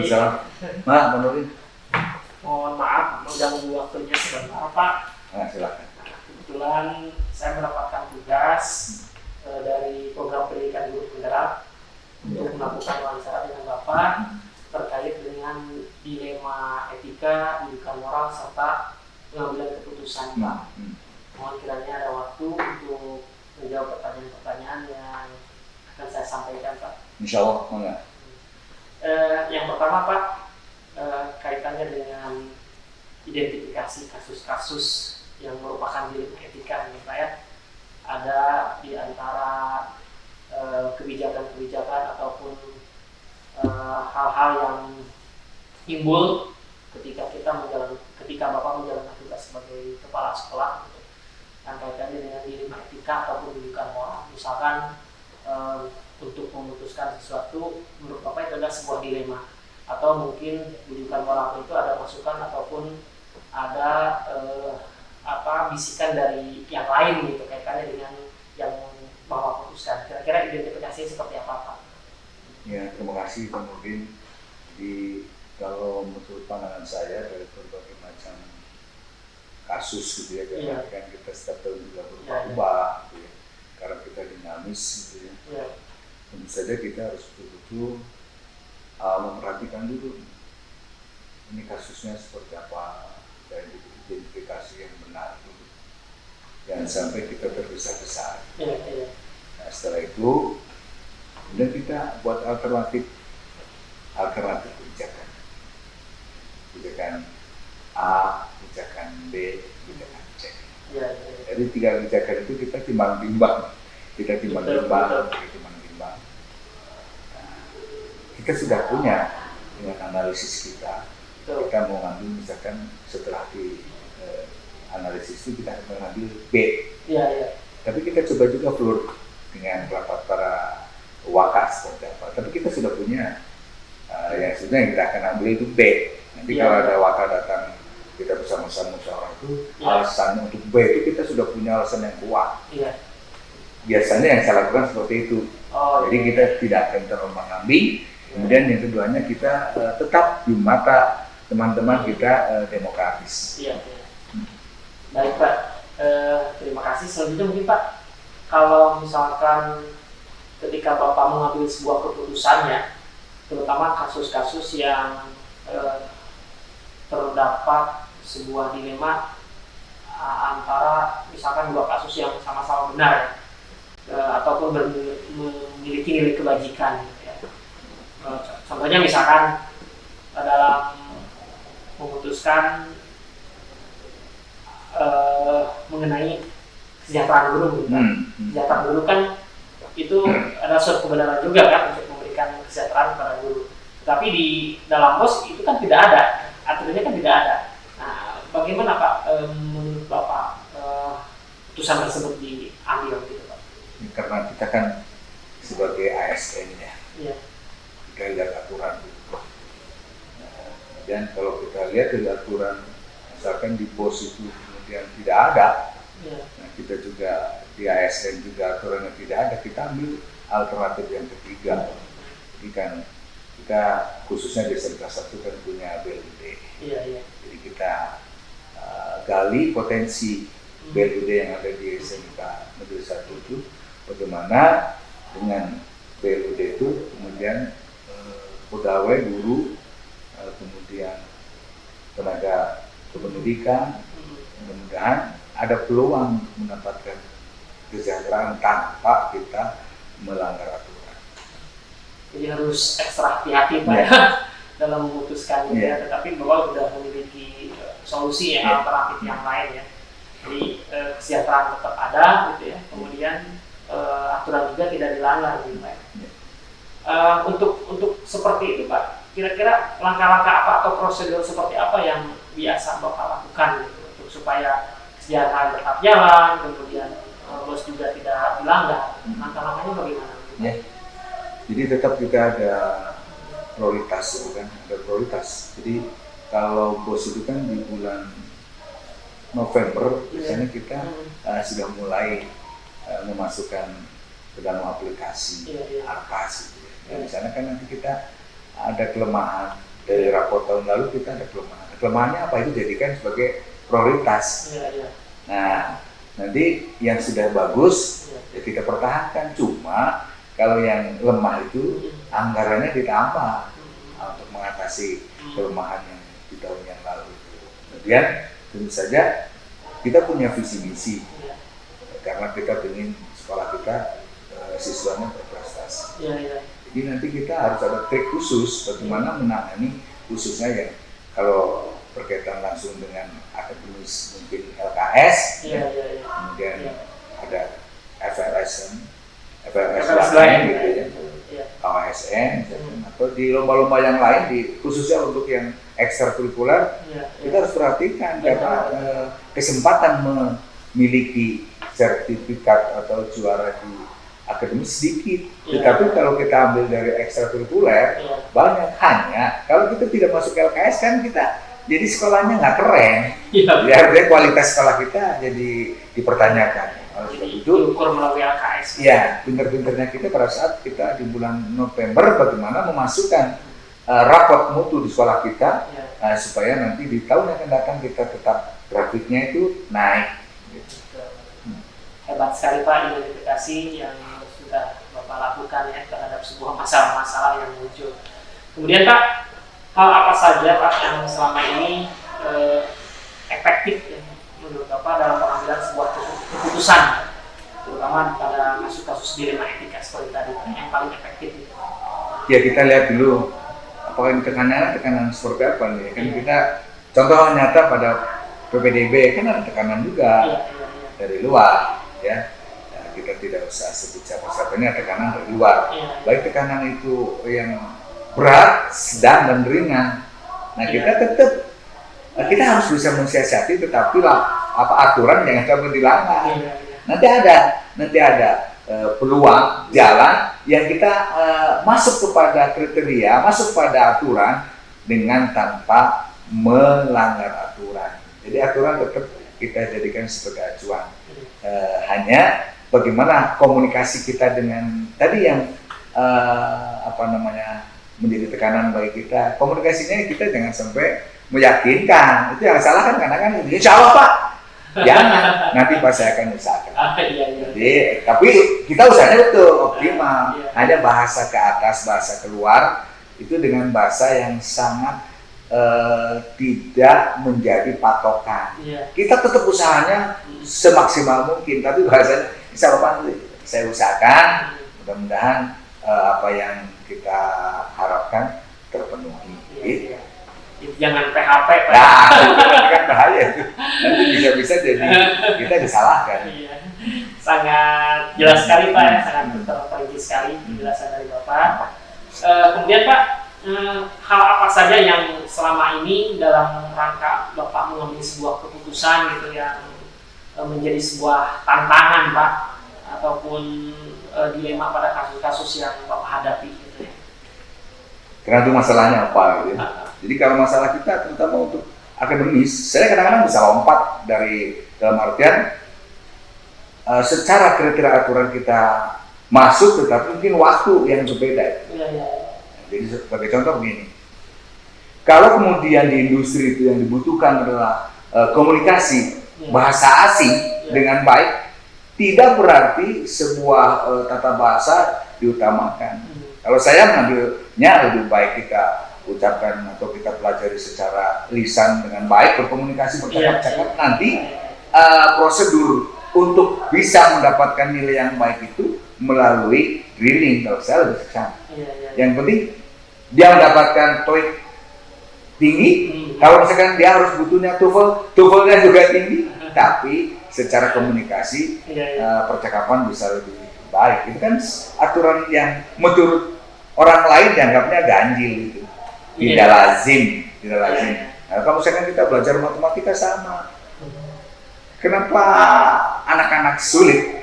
Waalaikumsalam. Mak, Menurut. Mohon maaf mengganggu waktunya sebentar Pak. Nah, silakan. Kebetulan saya mendapatkan tugas dari program pendidikan guru penggerak untuk melakukan wawancara dengan Bapak terkait dengan dilema etika, pendidikan moral serta pengambilan keputusan Pak. Mohon kiranya ada waktu untuk menjawab pertanyaan-pertanyaan yang akan saya sampaikan Pak. Insya Allah, enggak. Yang pertama Pak, kaitannya dengan identifikasi kasus-kasus yang merupakan dilema etika ini Pak ya. Ada di antara kebijakan-kebijakan ataupun hal-hal yang timbul ketika Bapak menjalankan tugas sebagai kepala sekolah gitu. Yang kaitannya dengan dilema etika ataupun pendidikan moral. Misalkan untuk memutuskan sesuatu menurut Bapak itu adalah sebuah dilema, atau mungkin pendidikan moral itu ada masukan ataupun ada bisikan dari yang lain gitu kaitannya dengan yang Bapak putuskan. Kira-kira identifikasinya seperti apa Pak? Ya, terima kasih Pak Nurdin. Kalau menurut pandangan saya dari berbagai macam kasus gitu ya, karena kan kita setiap tahun juga berubah-ubah gitu ya. Karena kita dinamis gitu ya. Tentu saja kita harus betul-betul memperhatikan dulu ini kasusnya seperti apa dan identifikasi yang benar dulu. Jangan sampai kita tergesa-gesa. Nah, setelah itu kemudian kita buat alternatif kebijakan A, kebijakan B, kebijakan C. Jadi 3 kebijakan itu kita timbang-timbang. Nah, kita sudah punya dengan analisis kita. Kita mau ngambil misalkan setelah di analisis itu kita akan mengambil B. Tapi kita coba juga floor dengan rapat para wakas seperti apa. Tapi kita sudah punya yang sebenarnya kita akan ambil itu B. Nanti kalau ada wakil datang kita bersama-sama musyawarah itu alasan untuk B itu kita sudah punya alasan yang kuat. Biasanya yang saya lakukan seperti itu. Jadi kita tidak akan terombang-ambing. Kemudian yang keduanya kita tetap di mata teman-teman kita demokratis. Baik Pak, terima kasih. Selanjutnya mungkin Pak, kalau misalkan ketika Bapak mengambil sebuah keputusannya, terutama kasus-kasus yang terdapat sebuah dilema antara misalkan 2 kasus yang sama-sama benar ataupun memiliki nilai kebajikan gitu ya. Contohnya misalkan dalam memutuskan mengenai kesejahteraan guru gitu. Kesejahteraan guru kan itu adalah suatu kebenaran juga kan untuk memberikan kesejahteraan kepada guru. Tapi di dalam BOS itu kan tidak ada, aturannya kan tidak ada. Nah, bagaimana Pak menurut Bapak putusan tersebut diambil gitu Pak? Karena kita kan sebagai ASN ya, kita lihat aturan gitu. Dan kalau kita lihat dari aturan, misalkan di BOS itu kemudian tidak ada, nah kita juga di ASN juga aturan yang tidak ada, kita ambil alternatif yang ketiga. Jadi kan kita khususnya di SMK 1 kan punya BLUD. Jadi kita gali potensi BLUD yang ada di SMK Negeri 1 itu, bagaimana dengan BLUD itu kemudian pegawai guru, kemudian tenaga kependidikan, mudah-mudahan ada peluang mendapatkan kesejahteraan tanpa kita melanggar aturan. Jadi harus ekstra hati-hati Pak dalam memutuskan ya. Tetapi Bapak sudah memiliki solusi alternatif yang lain ya. Jadi kesejahteraan tetap ada gitu ya. Kemudian aturan juga tidak dilanggar gitu Pak. Untuk seperti itu Pak, kira-kira langkah-langkah apa atau prosedur seperti apa yang biasa Bapak lakukan gitu, untuk supaya kesejahteraan tetap jalan, kemudian BOS juga tidak dilanggar. Langkah-langkahnya bagaimana? Jadi tetap kita ada prioritas, bukan ada prioritas. Jadi kalau BOS itu kan di bulan November biasanya kita sudah mulai memasukkan ke dalam aplikasi ARPAS gitu ya. Di sana kan nanti kita ada kelemahan Dari rapor tahun lalu kita ada kelemahan. Kelemahannya apa? Itu jadikan sebagai prioritas. Nah, nanti yang sudah bagus ya kita pertahankan. Cuma kalau yang lemah itu anggarannya ditambah untuk mengatasi kelemahan yang di tahun yang lalu. Kemudian tentu saja kita punya visi misi karena kita ingin sekolah kita siswanya berprestasi. Jadi nanti kita harus ada trik khusus bagaimana menangani khususnya yang kalau berkaitan langsung dengan akademis mungkin LKS, kemudian ada FLS lain gitu ya, KSN, atau di lomba-lomba yang lain khususnya untuk yang ekstrakurikuler, kita harus perhatikan karena kesempatan memiliki sertifikat atau juara di akademis sedikit, tetapi kalau kita ambil dari ekstrakurikuler banyak. Hanya kalau kita tidak masuk LKS kan kita jadi sekolahnya nggak keren, ya artinya kualitas sekolah kita jadi dipertanyakan. Jadi itu ukur melalui LKS. Ya, pinter-pinternya kita pada saat kita di bulan November bagaimana memasukkan raport mutu di sekolah kita supaya nanti di tahun yang akan datang kita tetap grafiknya itu naik. Hebat sekali Pak identifikasi yang sudah Bapak lakukan ya terhadap sebuah masalah-masalah yang muncul. Kemudian Pak, hal apa saja Pak yang selama ini efektif ya, menurut Bapak dalam pengambilan sebuah keputusan, terutama pada kasus-kasus dilema etika seperti tadi yang paling efektif itu? Ya kita lihat dulu apakah tekanan seperti apa nih. Kan kita contoh nyata pada PPDB kan ada tekanan juga dari luar. Ya, kita tidak usah sebut siapa-siapa, ini ada tekanan dari luar. Baik tekanan itu yang berat, sedang dan ringan. Nah kita tetap kita harus bisa mensiasati, tetapi apa aturan jangan sampai dilanggar. Nanti ada peluang jalan yang kita masuk kepada kriteria, masuk pada aturan dengan tanpa melanggar aturan. Jadi aturan tetap kita jadikan sebagai acuan. Hanya bagaimana komunikasi kita dengan tadi yang menjadi tekanan bagi kita, komunikasinya kita jangan sampai meyakinkan. Itu yang salah kan, karena kan insya Allah Pak jangan, nanti Pak saya akan usahakan. Jadi tapi kita usahanya betul optimal. Hanya bahasa ke atas, bahasa keluar itu dengan bahasa yang sangat tidak menjadi patokan. Kita tetap usahanya semaksimal mungkin, tapi bahasanya insya Allah saya usahakan, mudah-mudahan apa yang kita harapkan terpenuhi. Jangan PHP Pak. Nah, itu kan bahaya itu. Nanti bisa-bisa jadi kita disalahkan. Sangat jelas sekali Pak ya, sangat terperinci sekali penjelasan dari Bapak. Kemudian Pak, hal apa saja yang selama ini dalam rangka Bapak mengambil sebuah keputusan gitu yang menjadi sebuah tantangan Pak ataupun dilema pada kasus-kasus yang Bapak hadapi gitu ya? Karena itu masalahnya apa gitu ya. Jadi kalau masalah kita terutama untuk akademis, saya kadang-kadang bisa lompat dari dalam artian secara kriteria aturan kita masuk, tetapi mungkin waktu yang berbeda. Jadi sebagai contoh begini, kalau kemudian di industri itu yang dibutuhkan adalah komunikasi bahasa asing dengan baik, tidak berarti sebuah tata bahasa diutamakan. Kalau saya mengambilnya lebih baik kita ucapkan atau kita pelajari secara lisan dengan baik, berkomunikasi bercakap-cakap, nanti prosedur untuk bisa mendapatkan nilai yang baik itu melalui drilling. Kalau saya lebih seksama. Yang penting dia mendapatkan TOEIC tinggi. Kalau misalkan dia harus butuhnya TOEFL-nya juga tinggi, tapi secara komunikasi percakapan bisa lebih baik. Itu kan aturan yang menurut orang lain dianggapnya ganjil gitu. Tidak lazim. Nah, kalau misalkan kita belajar matematika sama. Kenapa anak-anak sulit?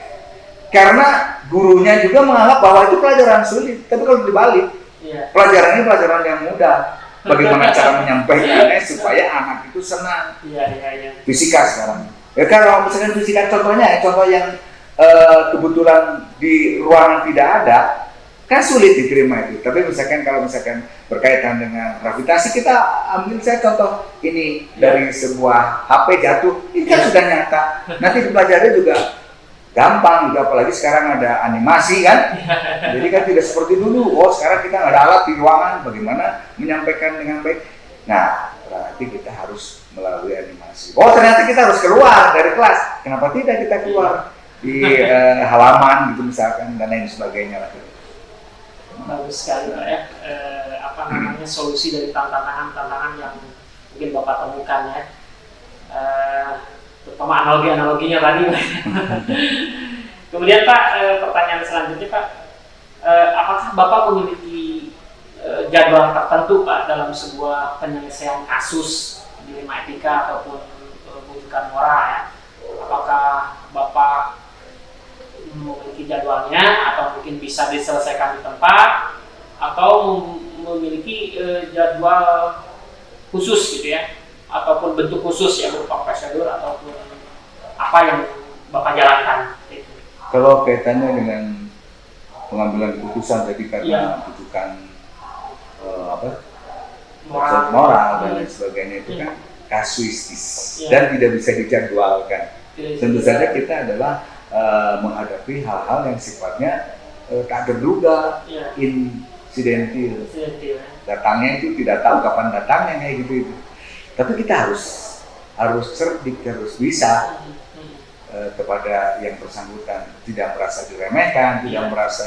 Karena gurunya juga menganggap bahwa itu pelajaran sulit. Tapi kalau dibalik, pelajaran ini pelajaran yang mudah. Bagaimana cara menyampaikannya supaya anak itu senang. Fisika sekarang. Ya kalau misalkan fisika contohnya, contoh yang kebetulan di ruangan tidak ada, kan sulit diterima itu. Tapi misalkan kalau misalkan berkaitan dengan gravitasi, kita ambil saya contoh ini dari sebuah HP jatuh, ini kan sudah nyata. Nanti dipelajari juga gampang, juga apalagi sekarang ada animasi kan. Jadi kan tidak seperti dulu. Oh sekarang kita nggak ada alat di ruangan, bagaimana menyampaikan dengan baik. Nah berarti kita harus melalui animasi. Oh ternyata kita harus keluar dari kelas. Kenapa tidak kita keluar di halaman gitu misalkan dan lain sebagainya lah. Bagus sekali Pak ya, solusi dari tantangan yang mungkin Bapak temukan ya, terutama analoginya tadi. Kemudian Pak, pertanyaan selanjutnya Pak, apakah Bapak memiliki jadwal tertentu Pak dalam sebuah penyelesaian kasus dilema etika ataupun bujukan moral ya? Apakah Bapak memiliki jadwalnya atau mungkin bisa diselesaikan di tempat atau memiliki jadwal khusus gitu ya, ataupun bentuk khusus ya berupa prosedur ataupun apa yang Bapak jalankan gitu. Kalau kaitannya dengan pengambilan keputusan tadi karena butuhkan moral dan lain sebagainya itu kan kasuistis dan tidak bisa dijadwalkan. Tentu saja kita adalah menghadapi hal-hal yang sifatnya tak terduga, insidentil. Datangnya itu tidak tahu kapan datangnya kayak gitu. Tapi kita harus cerdik, harus bisa kepada yang bersangkutan, tidak merasa diremehkan, tidak merasa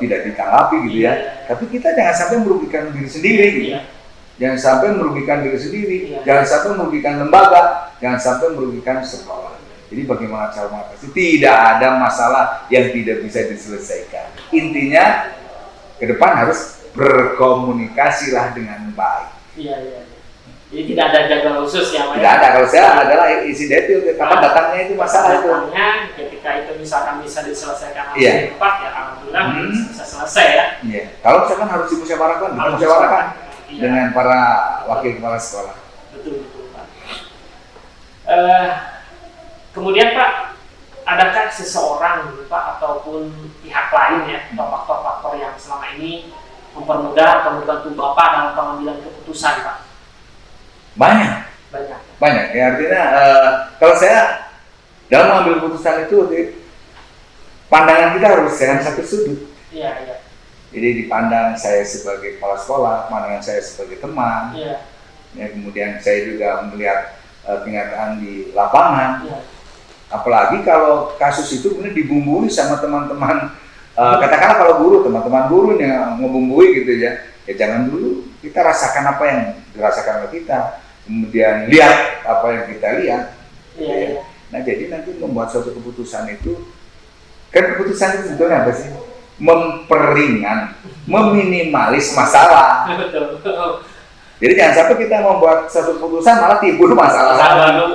tidak ditanggapi gitu ya. Tapi kita jangan sampai merugikan diri sendiri gitu. Jangan sampai merugikan diri sendiri, jangan sampai merugikan lembaga, jangan sampai merugikan sekolah. Jadi bagaimana cara mengatasi? Tidak ada masalah yang tidak bisa diselesaikan. Intinya ke depan harus berkomunikasilah dengan baik. Iya. Jadi tidak ada jadwal khusus ya? Tidak ada. Kalau saya adalah insidentil. Kapan datangnya itu masalah itu. Datangnya ketika itu misalkan bisa diselesaikan di tempat ya alhamdulillah bisa selesai ya. Iya. Kalau misalkan harus dimusyawarahkan, dengan para wakil kepala sekolah. Betul Pak. Kemudian Pak, adakah seseorang Pak ataupun pihak lain ya atau faktor-faktor yang selama ini mempermudah atau membantu Bapak dalam pengambilan keputusan Pak? Banyak. Ya artinya kalau saya dalam mengambil keputusan itu pandangan kita harus jangan satu sudut. Iya. Jadi dipandang saya sebagai kepala sekolah, pandangan saya sebagai teman. Iya. Ya, kemudian saya juga melihat kenyataan di lapangan. Iya. Apalagi kalau kasus itu kemudian dibumbui sama teman-teman, katakanlah kalau teman-teman guru yang ngebumbui gitu ya jangan dulu kita rasakan apa yang dirasakan oleh kita, kemudian lihat apa yang kita lihat. Iya. Nah jadi nanti membuat suatu keputusan itu, kan keputusan itu sebetulnya apa sih? Memperingan, meminimalis masalah. Jadi jangan sampai kita membuat satu keputusan malah timbul masalah.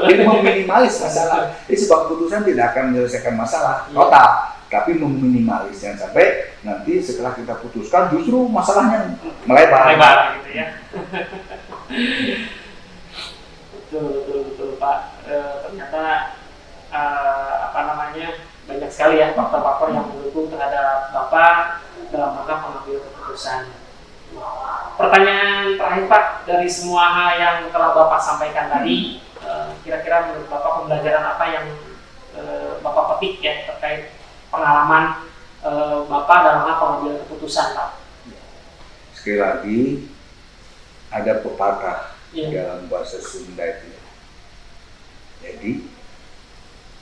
Jadi meminimalis masalah. Jadi sebuah keputusan tidak akan menyelesaikan masalah total, tapi meminimalis. Jangan sampai nanti setelah kita putuskan justru masalahnya melebar gitu ya. Betul Pak. Ternyata banyak sekali ya faktor-faktor yang mendukung terhadap Bapak dalam rangka pengambil keputusan. Pertanyaan terakhir Pak, dari semua hal yang telah Bapak sampaikan tadi, kira-kira menurut Bapak pembelajaran apa yang Bapak petik ya terkait pengalaman Bapak dalam hal pengambilan keputusan Pak? Sekali lagi, ada pepatah dalam bahasa Sunda itu. Jadi,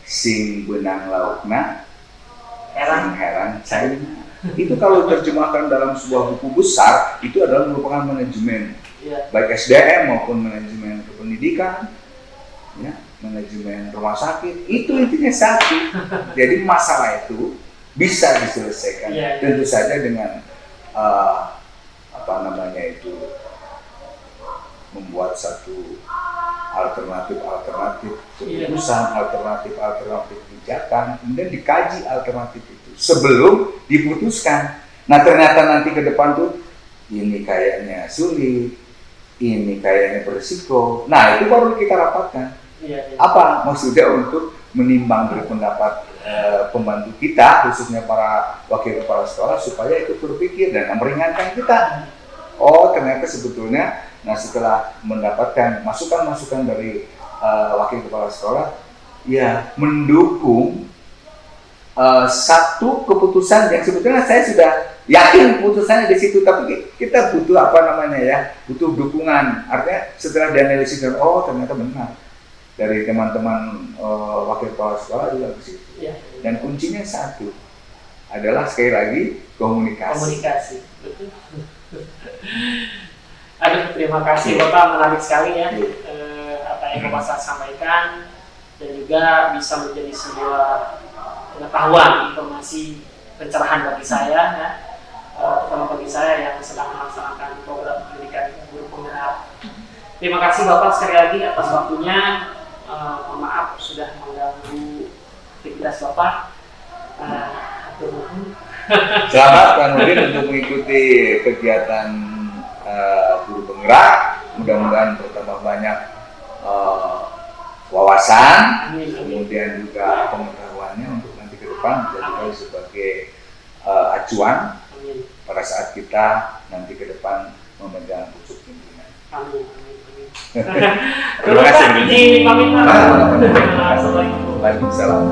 sing benang laukna, sing heran cairna. Itu kalau terjemahkan dalam sebuah buku besar, itu adalah merupakan manajemen baik SDM maupun manajemen pendidikan, ya, manajemen rumah sakit. Itu intinya satu. Jadi masalah itu bisa diselesaikan tentu saja dengan membuat satu alternatif keputusan, alternatif kebijakan, kemudian dikaji alternatif itu sebelum diputuskan. Nah ternyata nanti ke depan tuh ini kayaknya sulit, ini kayaknya berisiko. Nah itu baru kita rapatkan. Apa maksudnya untuk menimbang dari pendapat pembantu kita, khususnya para wakil kepala sekolah, supaya ikut berpikir dan meringankan kita. Oh, ternyata sebetulnya, nah setelah mendapatkan masukan-masukan dari wakil kepala sekolah, ya mendukung satu keputusan yang sebetulnya saya sudah yakin keputusannya di situ, tapi kita butuh butuh dukungan. Artinya setelah dianalisis dan oh ternyata benar dari teman-teman wakil kepala sekolah juga ke situ. Ya. Dan kuncinya satu adalah sekali lagi komunikasi. Betul. Aduh, terima kasih Bapak, menarik sekali ya apa yang Bapak sampaikan, dan juga bisa menjadi sebuah pengetahuan, informasi, pencerahan bagi saya ya, terutama bagi saya yang sedang melaksanakan program pendidikan guru penggerak. Terima kasih Bapak sekali lagi atas waktunya. Mohon maaf sudah mengganggu aktivitas Bapak. Selamat Pak Nurdin untuk mengikuti kegiatan guru penggerak. Mudah-mudahan bertambah banyak wawasan, kemudian juga pengetahuannya untuk nanti ke depan dijadikan sebagai acuan pada saat kita nanti ke depan memegang pucuk pimpinan. Amin. Terima kasih. Waalaikumsalam.